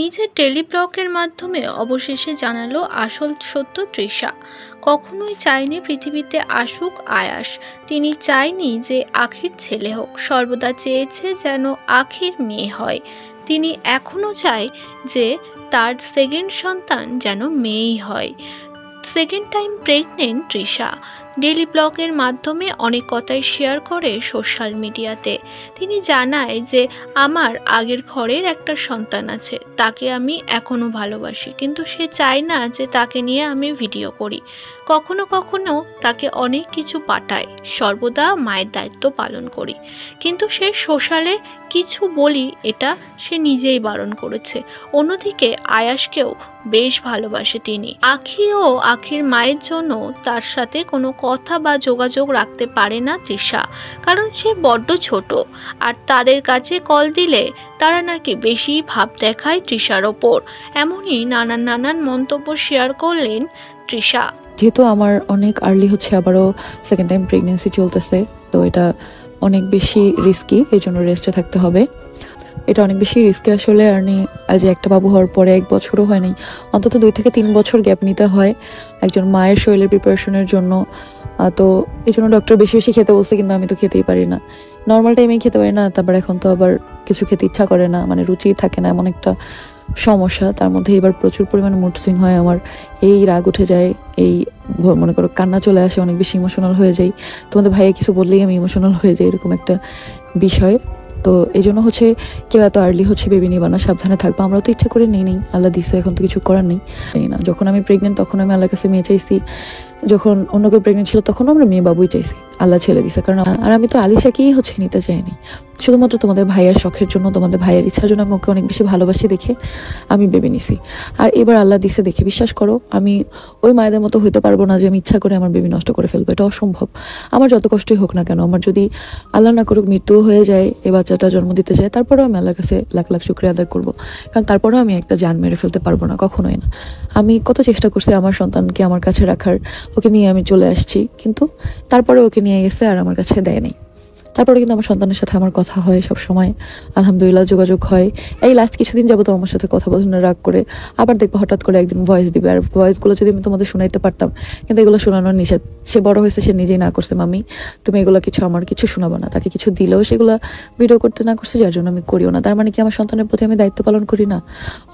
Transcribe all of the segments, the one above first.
নিজের ডেলি ব্লগের মাধ্যমে অবশেষে জানালো আসল সত্য তৃষা। কখনোই চায়নি পৃথিবীতে আসুক আয়াস। তিনি চায়নি যে আখির ছেলে হোক, সর্বদা চেয়েছে যেন আখির মেয়ে হয়। তিনি এখনো চায় যে তার সেকেন্ড সন্তান যেন মেয়েই হয়। Second time pregnant Trisha daily ব্লগের মাধ্যমে অনেক কথাই শেয়ার করে সোশ্যাল মিডিয়াতে। তিনি জানায় যে আমার আগের ঘরের একটা সন্তান আছে, তাকে আমি এখনো ভালোবাসি, কিন্তু সে চায় না যে তাকে নিয়ে আমি ভিডিও করি। কখনো কখনো তাকে অনেক কিছু পাঠায়, সর্বদা মায়ের দায়িত্ব পালন করি, কিন্তু সে সোশ্যালে কিছু বলি এটা সে নিজেই বারণ করেছে। অন্যদিকে আয়াসকেও বেশ ভালোবাসে তিনি। আখি ও আখির মায়ের জন্য তার সাথে কোনো কথা বা যোগাযোগ রাখতে পারে না তৃষা, কারণ সে বড্ড ছোট, আর তাদের কাছে কল দিলে তারা নাকি বেশি ভাব দেখায় তৃষার ওপর। এমনই নানান মন্তব্য শেয়ার করলেন তৃষা। যেহেতু আমার অনেক আর্লি হচ্ছে, আবারও সেকেন্ড টাইম প্রেগনেন্সি চলতেছে, তো এটা অনেক বেশি রিস্কি, এই জন্য রেস্টে থাকতে হবে। এটা অনেক বেশি রিস্কি আসলে। আর যে একটা বাবু হওয়ার পরে 1 বছরও হয় নাই, অন্তত 2 থেকে 3 বছর গ্যাপ নিতে হয় একজন মায়ের শরীরের প্রিপারেশনের জন্য। তো এই জন্য ডক্টর বেশি বেশি খেতে বলছে, কিন্তু আমি তো খেতেই পারি না, নর্মাল টাইমেই খেতে পারি না। তারপর এখন তো আবার কিছু খেতে ইচ্ছা করে না, মানে রুচি থাকে না, এমন একটা সমস্যা। তার মধ্যে এবার প্রচুর পরিমাণে মুড সুইং হয় আমার, এই রাগ উঠে যায়, এই মনে করো কান্না চলে আসে, অনেক বেশি ইমোশনাল হয়ে যাই। তোমাদের ভাইয়া কিছু বললেই আমি ইমোশনাল হয়ে যাই, এরকম একটা বিষয়। তো এই জন্য হচ্ছে কেউ এত আর্লি হচ্ছে বেবি নিবা না, সাবধানে থাকবো। আমরা তো ইচ্ছা করে নেই আল্লাহ দিছে, এখন তো কিছু করার নেই না। যখন আমি প্রেগনেন্ট তখন আমি আল্লাহর কাছে মেয়ে চাইছি, যখন অন্য কেউ প্রেগনেন্ট ছিল তখন আমরা মেয়ে বাবুই চাইছি, আল্লাহ ছেলে দিছে। কারণ আর আমি তো আলিশাকেই হচ্ছে নিতে চাইনি, শুধুমাত্র তোমাদের ভাইয়ের শখের জন্য, তোমাদের ভাইয়ের ইচ্ছার জন্য আমি ওকে অনেক বেশি ভালোবাসি দেখে আমি বেবি নিছি। আর এবার আল্লাহ দিছে দেখে বিশ্বাস করো, আমি ওই মায়েদের মতো হইতে পারবো না যে আমি ইচ্ছা করে আমার বেবি নষ্ট করে ফেলবো, এটা অসম্ভব। আমার যত কষ্টই হোক না কেন, আমার যদি আল্লাহ না করুক মৃত্যু হয়ে যায়, এই বাচ্চাটা জন্ম দিতে চায়, তারপরেও আমি আল্লাহর কাছে লাখ লাখ শুকরিয়া আদায় করবো। কারণ তারপরেও আমি একটা জান মেরে ফেলতে পারবো না, কখনোই না। আমি কত চেষ্টা করছি আমার সন্তানকে আমার কাছে রাখার, ওকে নিয়ে আমি চলে আসছি, কিন্তু তারপরে ওকে নিয়ে গেছে আর আমার কাছে দেয় নাই। তারপরে কিন্তু আমার সন্তানের সাথে আমার কথা হয় সব সময়, আলহামদুলিল্লাহ যোগাযোগ হয়। এই লাস্ট কিছুদিন যাবো তো আমার সাথে কথা বলছে না, রাগ করে। আবার দেখবো হঠাৎ করে একদিন ভয়েস দিবে, আর ভয়েসগুলো যদি আমি তোমাদের শোনাইতে পারতাম, কিন্তু এগুলো শোনানোর নিষেধ। সে বড় হয়েছে, সে নিজেই না করছে, মামি তুমি এগুলো আমার কিছু শোনাবো না। তাকে কিছু দিলেও সেগুলো ভিডিও করতে না করছে, যার জন্য আমি করিও না। তার মানে কি আমার সন্তানের প্রতি আমি দায়িত্ব পালন করি না?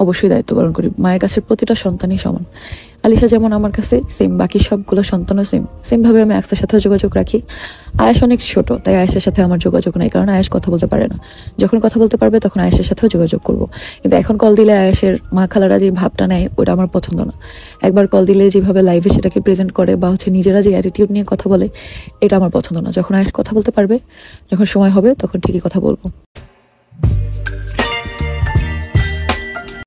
অবশ্যই দায়িত্ব পালন করি। মায়ের কাছে প্রতিটা সন্তানই সমান। আলিশা যেমন আমার কাছে সেম, বাকি সবগুলো সন্তানও সেমভাবে আমি আয়াসের সাথেও যোগাযোগ রাখি। আয়াস অনেক ছোট, তাই আয়াসের সাথে আমার যোগাযোগ নাই, কারণ আয়াস কথা বলতে পারে না। যখন কথা বলতে পারবে তখন আয়াসের সাথেও যোগাযোগ করব। কিন্তু এখন কল দিলে আয়াসের মা খালারা যে ভাবটা নেয়, ওটা আমার পছন্দ না। একবার কল দিলে যেভাবে লাইভে সেটাকে প্রেজেন্ট করে, বা হচ্ছে নিজেরা যে অ্যাটিটিউড নিয়ে কথা বলে, এটা আমার পছন্দ না। যখন আয়াস কথা বলতে পারবে, যখন সময় হবে, তখন ঠিকই কথা বলবো।